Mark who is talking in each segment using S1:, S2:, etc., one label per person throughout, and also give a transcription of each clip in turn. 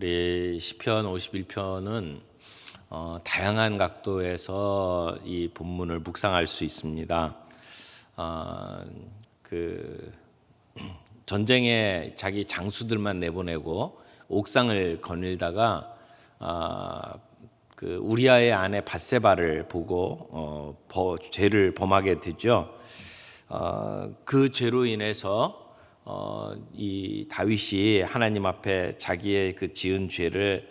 S1: 우리 시편 51편은 다양한 각도에서 이 본문을 묵상할 수 있습니다. 전쟁에 자기 장수들만 내보내고 옥상을 거닐다가 우리아의 아내 밧세바를 보고 죄를 범하게 되죠. 그 죄로 인해서 이 다윗이 하나님 앞에 자기의 그 지은 죄를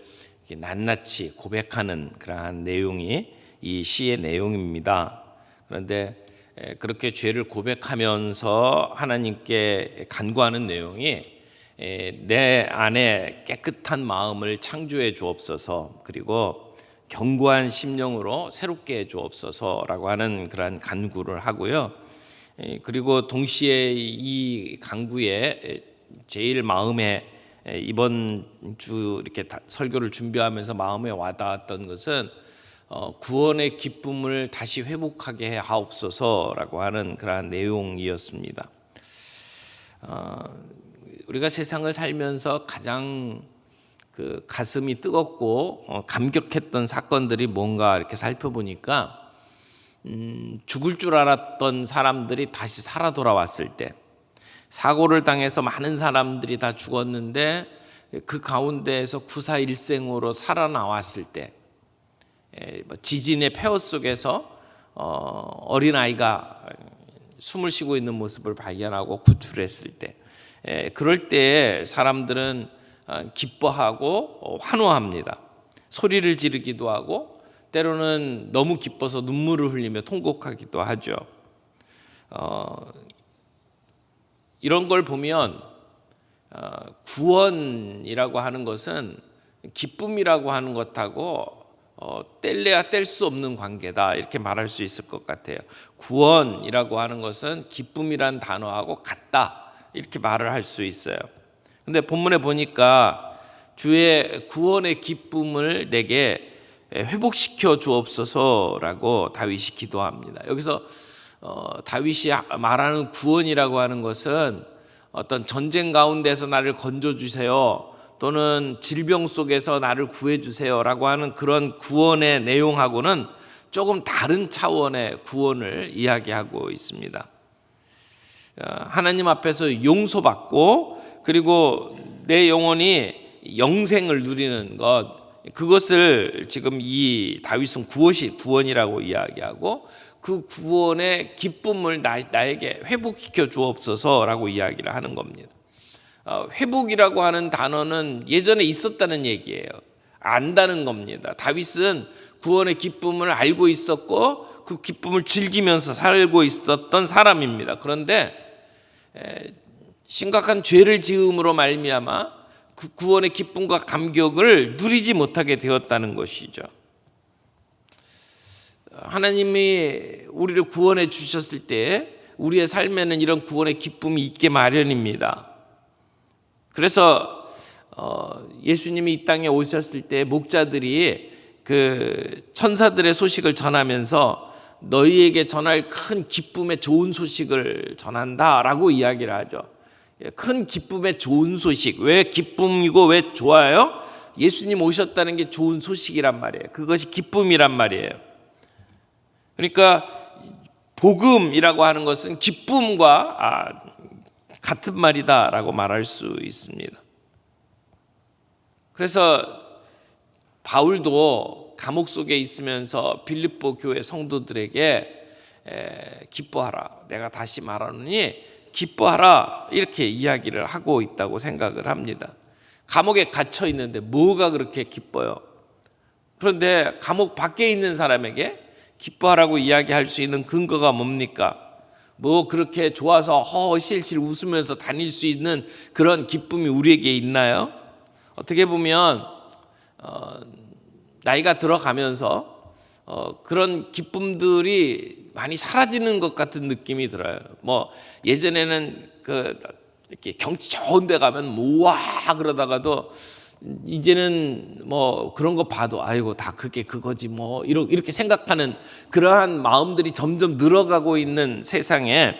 S1: 낱낱이 고백하는 그러한 내용이 이 시의 내용입니다. 그런데 그렇게 죄를 고백하면서 하나님께 간구하는 내용이 내 안에 깨끗한 마음을 창조해 주옵소서, 그리고 견고한 심령으로 새롭게 해 주옵소서라고 하는 그러한 간구를 하고요. 그리고 동시에 이 간구에 제일 마음에 이번 주 이렇게 설교를 준비하면서 마음에 와닿았던 것은 구원의 기쁨을 다시 회복하게 하옵소서라고 하는 그러한 내용이었습니다. 우리가 세상을 살면서 가장 가슴이 뜨겁고 감격했던 사건들이 뭔가 이렇게 살펴보니까 죽을 줄 알았던 사람들이 다시 살아 돌아왔을 때, 사고를 당해서 많은 사람들이 다 죽었는데 그 가운데에서 구사일생으로 살아나왔을 때, 지진의 폐허 속에서 어린아이가 숨을 쉬고 있는 모습을 발견하고 구출했을 때, 그럴 때 사람들은 기뻐하고 환호합니다. 소리를 지르기도 하고 때로는 너무 기뻐서 눈물을 흘리며 통곡하기도 하죠. 이런 걸 보면 구원이라고 하는 것은 기쁨이라고 하는 것하고 뗄래야 뗄 수 없는 관계다, 이렇게 말할 수 있을 것 같아요. 구원이라고 하는 것은 기쁨이란 단어하고 같다, 이렇게 말을 할 수 있어요. 근데 본문에 보니까 주의 구원의 기쁨을 내게 회복시켜 주옵소서라고 다윗이 기도합니다. 여기서 다윗이 말하는 구원이라고 하는 것은 어떤 전쟁 가운데서 나를 건져주세요, 또는 질병 속에서 나를 구해주세요라고 하는 그런 구원의 내용하고는 조금 다른 차원의 구원을 이야기하고 있습니다. 하나님 앞에서 용서받고 그리고 내 영혼이 영생을 누리는 것, 그것을 지금 이 다윗은 구원이라고 이야기하고 그 구원의 기쁨을 나에게 회복시켜 주옵소서라고 이야기를 하는 겁니다. 회복이라고 하는 단어는 예전에 있었다는 얘기예요. 안다는 겁니다. 다윗은 구원의 기쁨을 알고 있었고 그 기쁨을 즐기면서 살고 있었던 사람입니다. 그런데 심각한 죄를 지음으로 말미암아 그 구원의 기쁨과 감격을 누리지 못하게 되었다는 것이죠. 하나님이 우리를 구원해 주셨을 때 우리의 삶에는 이런 구원의 기쁨이 있게 마련입니다. 그래서 예수님이 이 땅에 오셨을 때 목자들이 그 천사들의 소식을 전하면서 너희에게 전할 큰 기쁨의 좋은 소식을 전한다라고 이야기를 하죠. 큰 기쁨의 좋은 소식. 왜 기쁨이고 왜 좋아요? 예수님 오셨다는 게 좋은 소식이란 말이에요. 그것이 기쁨이란 말이에요. 그러니까 복음이라고 하는 것은 기쁨과 같은 말이다라고 말할 수 있습니다. 그래서 바울도 감옥 속에 있으면서 빌립보 교회 성도들에게 기뻐하라, 내가 다시 말하노니 기뻐하라, 이렇게 이야기를 하고 있다고 생각을 합니다. 감옥에 갇혀 있는데 뭐가 그렇게 기뻐요? 그런데 감옥 밖에 있는 사람에게 기뻐하라고 이야기할 수 있는 근거가 뭡니까? 뭐 그렇게 좋아서 허허실실 웃으면서 다닐 수 있는 그런 기쁨이 우리에게 있나요? 어떻게 보면 나이가 들어가면서 그런 기쁨들이 많이 사라지는 것 같은 느낌이 들어요. 뭐 예전에는 이렇게 경치 좋은 데 가면 우와 그러다가도 이제는 뭐 그런 거 봐도 아이고 다 그게 그거지 뭐 이렇게 생각하는 그러한 마음들이 점점 늘어가고 있는 세상에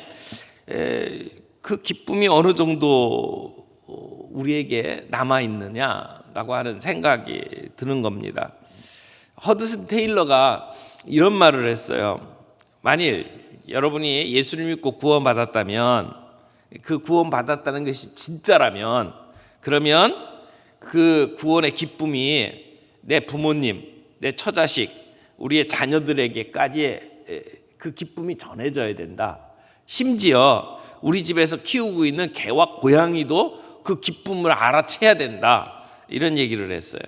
S1: 그 기쁨이 어느 정도 우리에게 남아 있느냐, 된다라고 하는 생각이 드는 겁니다. 허드슨 테일러가 이런 말을 했어요. 만일 여러분이 예수를 믿고 구원받았다면, 그 구원받았다는 것이 진짜라면, 그러면 그 구원의 기쁨이 내 부모님, 내 처자식, 우리의 자녀들에게까지 그 기쁨이 전해져야 된다. 심지어 우리 집에서 키우고 있는 개와 고양이도 그 기쁨을 알아채야 된다. 이런 얘기를 했어요.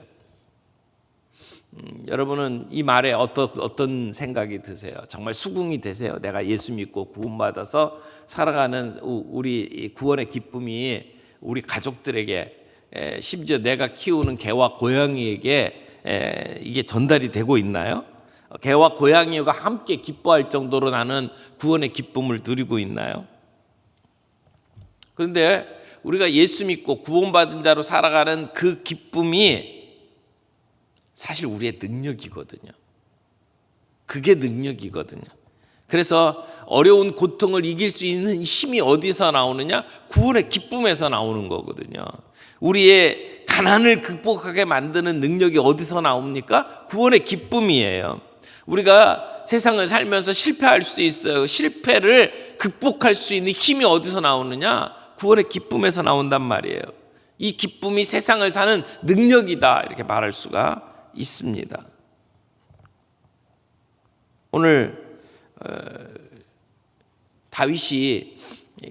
S1: 여러분은 이 말에 어떤 생각이 드세요? 정말 수긍이 되세요? 내가 예수 믿고 구원받아서 살아가는 우리 구원의 기쁨이 우리 가족들에게, 심지어 내가 키우는 개와 고양이에게 이게 전달이 되고 있나요? 개와 고양이가 함께 기뻐할 정도로 나는 구원의 기쁨을 누리고 있나요? 그런데 우리가 예수 믿고 구원받은 자로 살아가는 그 기쁨이 사실 우리의 능력이거든요. 그게 능력이거든요. 그래서 어려운 고통을 이길 수 있는 힘이 어디서 나오느냐? 구원의 기쁨에서 나오는 거거든요. 우리의 가난을 극복하게 만드는 능력이 어디서 나옵니까? 구원의 기쁨이에요. 우리가 세상을 살면서 실패할 수 있어요. 실패를 극복할 수 있는 힘이 어디서 나오느냐? 구원의 기쁨에서 나온단 말이에요. 이 기쁨이 세상을 사는 능력이다, 이렇게 말할 수가 있습니다. 오늘 다윗이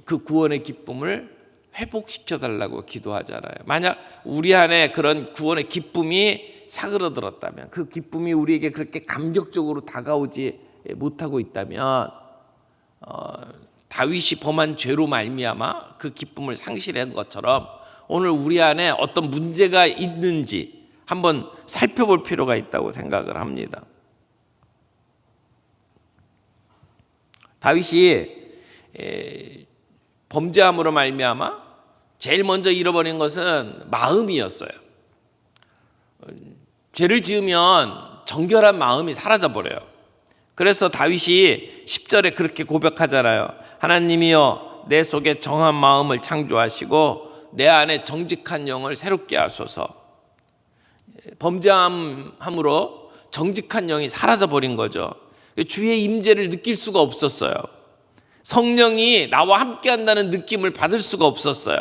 S1: 그 구원의 기쁨을 회복시켜 달라고 기도하잖아요. 만약 우리 안에 그런 구원의 기쁨이 사그러들었다면, 그 기쁨이 우리에게 그렇게 감격적으로 다가오지 못하고 있다면, 다윗이 범한 죄로 말미암아 그 기쁨을 상실한 것처럼 오늘 우리 안에 어떤 문제가 있는지 한번 살펴볼 필요가 있다고 생각을 합니다. 다윗이 범죄함으로 말미암아 제일 먼저 잃어버린 것은 마음이었어요. 죄를 지으면 정결한 마음이 사라져버려요. 그래서 다윗이 10절에 그렇게 고백하잖아요. 하나님이여, 내 속에 정한 마음을 창조하시고 내 안에 정직한 영을 새롭게 하소서. 범죄함으로 정직한 영이 사라져버린 거죠. 주의 임재를 느낄 수가 없었어요. 성령이 나와 함께 한다는 느낌을 받을 수가 없었어요.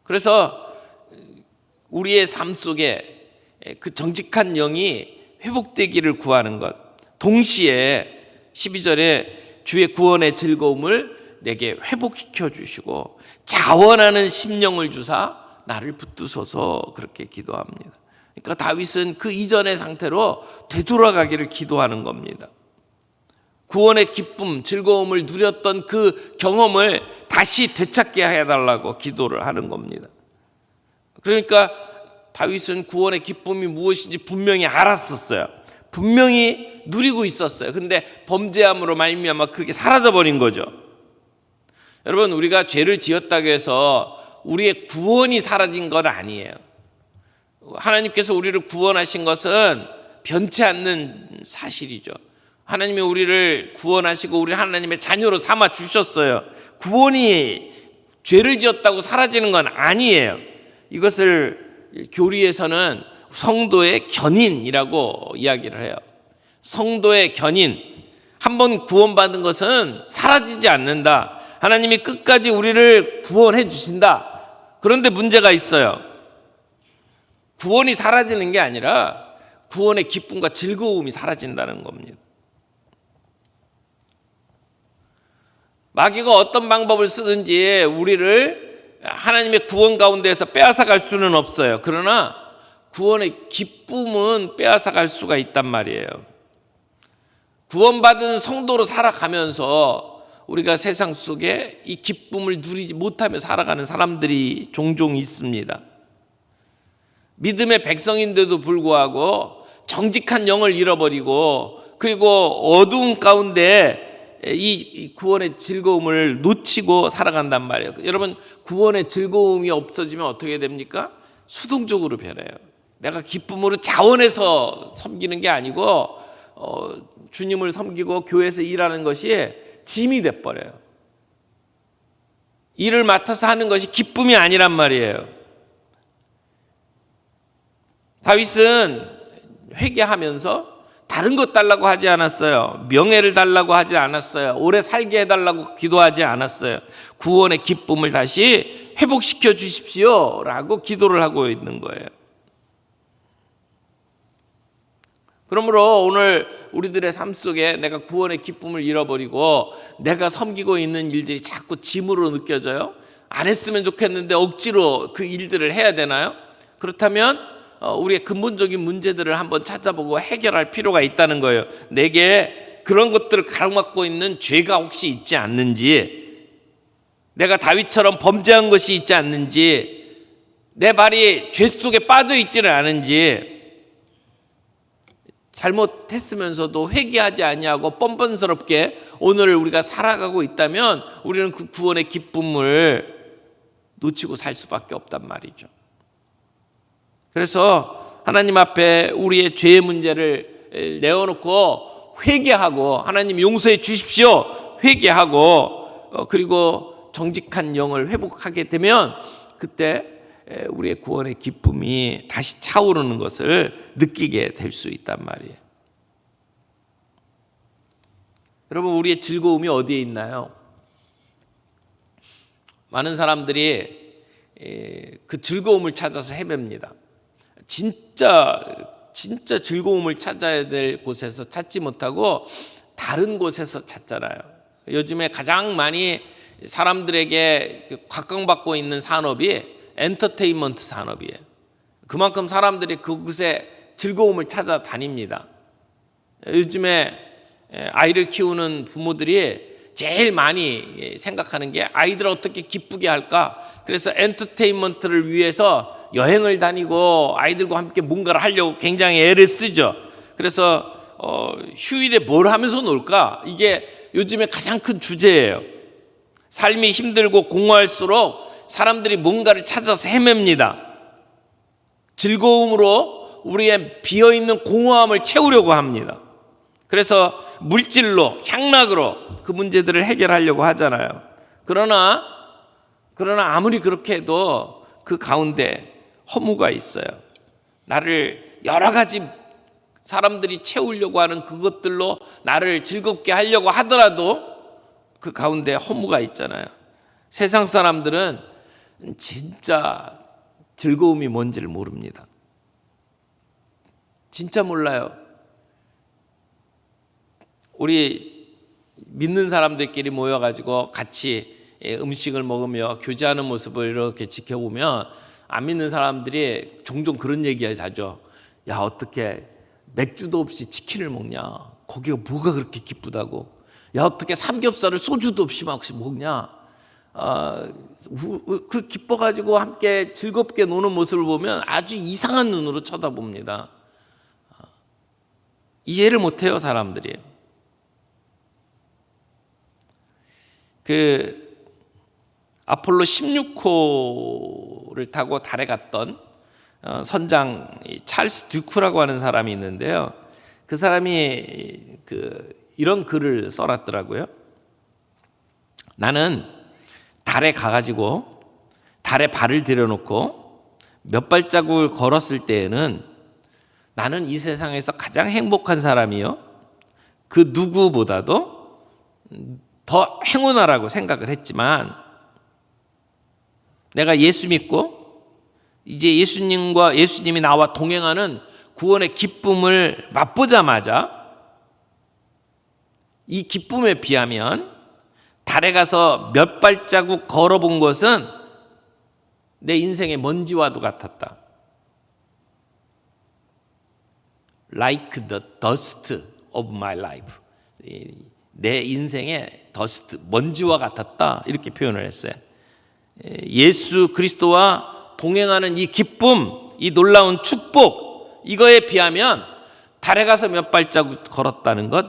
S1: 그래서 우리의 삶 속에 그 정직한 영이 회복되기를 구하는 것, 동시에 12절에 주의 구원의 즐거움을 내게 회복시켜 주시고 자원하는 심령을 주사 나를 붙드소서, 그렇게 기도합니다. 그러니까 다윗은 그 이전의 상태로 되돌아가기를 기도하는 겁니다. 구원의 기쁨, 즐거움을 누렸던 그 경험을 다시 되찾게 해달라고 기도를 하는 겁니다. 그러니까 다윗은 구원의 기쁨이 무엇인지 분명히 알았었어요. 분명히 누리고 있었어요. 근데 범죄함으로 말미암아 그게 사라져버린 거죠. 여러분, 우리가 죄를 지었다고 해서 우리의 구원이 사라진 건 아니에요. 하나님께서 우리를 구원하신 것은 변치 않는 사실이죠. 하나님이 우리를 구원하시고 우리 하나님의 자녀로 삼아 주셨어요. 구원이 죄를 지었다고 사라지는 건 아니에요. 이것을 교리에서는 성도의 견인이라고 이야기를 해요. 성도의 견인, 한번 구원받은 것은 사라지지 않는다. 하나님이 끝까지 우리를 구원해 주신다. 그런데 문제가 있어요. 구원이 사라지는 게 아니라 구원의 기쁨과 즐거움이 사라진다는 겁니다. 마귀가 어떤 방법을 쓰든지 우리를 하나님의 구원 가운데에서 빼앗아갈 수는 없어요. 그러나 구원의 기쁨은 빼앗아갈 수가 있단 말이에요. 구원받은 성도로 살아가면서 우리가 세상 속에 이 기쁨을 누리지 못하며 살아가는 사람들이 종종 있습니다. 믿음의 백성인데도 불구하고 정직한 영을 잃어버리고, 그리고 어두운 가운데 이 구원의 즐거움을 놓치고 살아간단 말이에요. 여러분, 구원의 즐거움이 없어지면 어떻게 됩니까? 수동적으로 변해요. 내가 기쁨으로 자원해서 섬기는 게 아니고 주님을 섬기고 교회에서 일하는 것이 짐이 돼버려요. 일을 맡아서 하는 것이 기쁨이 아니란 말이에요. 다윗은 회개하면서 다른 것 달라고 하지 않았어요. 명예를 달라고 하지 않았어요. 오래 살게 해달라고 기도하지 않았어요. 구원의 기쁨을 다시 회복시켜 주십시오 라고 기도를 하고 있는 거예요. 그러므로 오늘 우리들의 삶 속에 내가 구원의 기쁨을 잃어버리고 내가 섬기고 있는 일들이 자꾸 짐으로 느껴져요. 안 했으면 좋겠는데 억지로 그 일들을 해야 되나요? 그렇다면 우리의 근본적인 문제들을 한번 찾아보고 해결할 필요가 있다는 거예요. 내게 그런 것들을 가로막고 있는 죄가 혹시 있지 않는지, 내가 다윗처럼 범죄한 것이 있지 않는지, 내 발이 죄 속에 빠져 있지는 않은지, 잘못했으면서도 회개하지 아니하고 뻔뻔스럽게 오늘을 우리가 살아가고 있다면 우리는 그 구원의 기쁨을 놓치고 살 수밖에 없단 말이죠. 그래서 하나님 앞에 우리의 죄의 문제를 내어놓고 회개하고 하나님 용서해 주십시오 회개하고 그리고 정직한 영을 회복하게 되면 그때 우리의 구원의 기쁨이 다시 차오르는 것을 느끼게 될 수 있단 말이에요. 여러분, 우리의 즐거움이 어디에 있나요? 많은 사람들이 그 즐거움을 찾아서 헤맵니다. 진짜 즐거움을 찾아야 될 곳에서 찾지 못하고 다른 곳에서 찾잖아요. 요즘에 가장 많이 사람들에게 각광받고 있는 산업이 엔터테인먼트 산업이에요. 그만큼 사람들이 그곳에 즐거움을 찾아다닙니다. 요즘에 아이를 키우는 부모들이 제일 많이 생각하는 게 아이들을 어떻게 기쁘게 할까? 그래서 엔터테인먼트를 위해서 여행을 다니고 아이들과 함께 뭔가를 하려고 굉장히 애를 쓰죠. 그래서 휴일에 뭘 하면서 놀까? 이게 요즘에 가장 큰 주제예요. 삶이 힘들고 공허할수록 사람들이 뭔가를 찾아서 헤맵니다. 즐거움으로 우리의 비어있는 공허함을 채우려고 합니다. 그래서 물질로, 향락으로 그 문제들을 해결하려고 하잖아요. 그러나 아무리 그렇게 해도 그 가운데 허무가 있어요. 나를 여러 가지 사람들이 채우려고 하는 그것들로 나를 즐겁게 하려고 하더라도 그 가운데 허무가 있잖아요. 세상 사람들은 진짜 즐거움이 뭔지를 모릅니다. 진짜 몰라요. 우리 믿는 사람들끼리 모여가지고 같이 음식을 먹으며 교제하는 모습을 이렇게 지켜보면 안 믿는 사람들이 종종 그런 얘기를 하죠. 야, 어떻게 맥주도 없이 치킨을 먹냐? 거기가 뭐가 그렇게 기쁘다고? 야, 어떻게 삼겹살을 소주도 없이 막 먹냐? 그 기뻐가지고 함께 즐겁게 노는 모습을 보면 아주 이상한 눈으로 쳐다봅니다. 이해를 못해요, 사람들이. 그 아폴로 16호를 타고 달에 갔던 선장 찰스 듀크라고 하는 사람이 있는데요. 그 사람이 이런 글을 써놨더라고요. 나는 달에 가가지고 달에 발을 들여놓고 몇 발자국을 걸었을 때에는 나는 이 세상에서 가장 행복한 사람이요, 그 누구보다도 더 행운하라고 생각을 했지만 내가 예수 믿고 이제 예수님이 나와 동행하는 구원의 기쁨을 맛보자마자 이 기쁨에 비하면 달에 가서 몇 발자국 걸어본 것은 내 인생의 먼지와도 같았다. Like the dust of my life. 내 인생의 더스트, 먼지와 같았다. 이렇게 표현을 했어요. 예수 그리스도와 동행하는 이 기쁨, 이 놀라운 축복, 이거에 비하면 달에 가서 몇 발자국 걸었다는 것,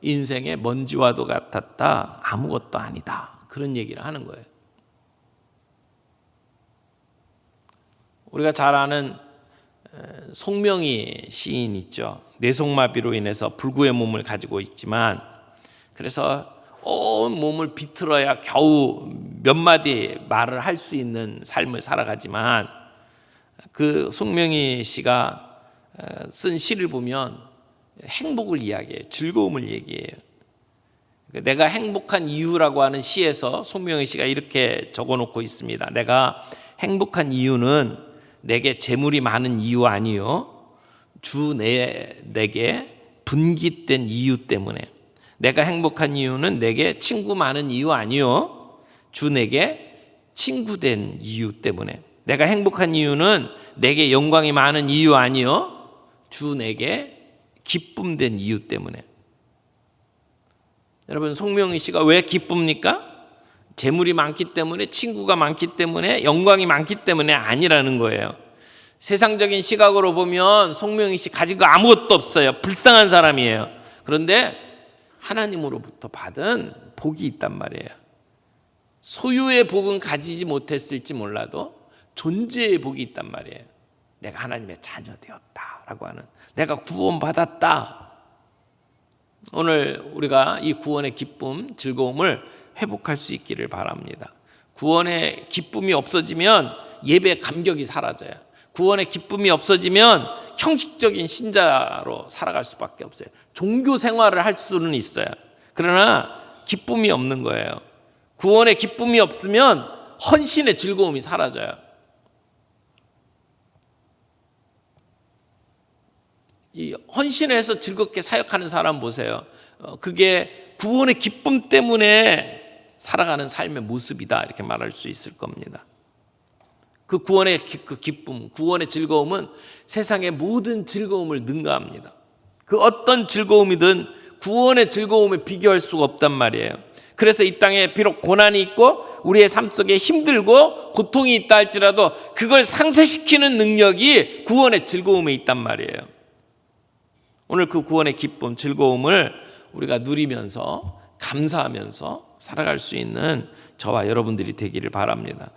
S1: 인생의 먼지와도 같았다. 아무것도 아니다. 그런 얘기를 하는 거예요. 우리가 잘 아는 송명희 시인 있죠. 뇌속마비로 인해서 불구의 몸을 가지고 있지만 그래서 온 몸을 비틀어야 겨우 몇 마디 말을 할 수 있는 삶을 살아가지만 그 송명희 씨가 쓴 시를 보면 행복을 이야기해요. 즐거움을 얘기해요. 내가 행복한 이유라고 하는 시에서 송명희 씨가 이렇게 적어놓고 있습니다. 내가 행복한 이유는 내게 재물이 많은 이유 아니요 주 내게 분깃된 이유 때문에. 내가 행복한 이유는 내게 친구 많은 이유 아니요 주 내게 친구된 이유 때문에. 내가 행복한 이유는 내게 영광이 많은 이유 아니요 주 내게 기쁨된 이유 때문에. 여러분, 송명희 씨가 왜 기쁩니까? 재물이 많기 때문에, 친구가 많기 때문에, 영광이 많기 때문에 아니라는 거예요. 세상적인 시각으로 보면 송명희 씨 가진 거 아무것도 없어요. 불쌍한 사람이에요. 그런데 하나님으로부터 받은 복이 있단 말이에요. 소유의 복은 가지지 못했을지 몰라도 존재의 복이 있단 말이에요. 내가 하나님의 자녀 되었다라고 하는, 내가 구원받았다. 오늘 우리가 이 구원의 기쁨, 즐거움을 회복할 수 있기를 바랍니다. 구원의 기쁨이 없어지면 예배 감격이 사라져요. 구원의 기쁨이 없어지면 형식적인 신자로 살아갈 수밖에 없어요. 종교 생활을 할 수는 있어요. 그러나 기쁨이 없는 거예요. 구원의 기쁨이 없으면 헌신의 즐거움이 사라져요. 이 헌신해서 즐겁게 사역하는 사람 보세요. 그게 구원의 기쁨 때문에 살아가는 삶의 모습이다, 이렇게 말할 수 있을 겁니다. 그 구원의 그 기쁨, 구원의 즐거움은 세상의 모든 즐거움을 능가합니다. 그 어떤 즐거움이든 구원의 즐거움에 비교할 수가 없단 말이에요. 그래서 이 땅에 비록 고난이 있고 우리의 삶 속에 힘들고 고통이 있다 할지라도 그걸 상쇄시키는 능력이 구원의 즐거움에 있단 말이에요. 오늘 그 구원의 기쁨, 즐거움을 우리가 누리면서 감사하면서 살아갈 수 있는 저와 여러분들이 되기를 바랍니다.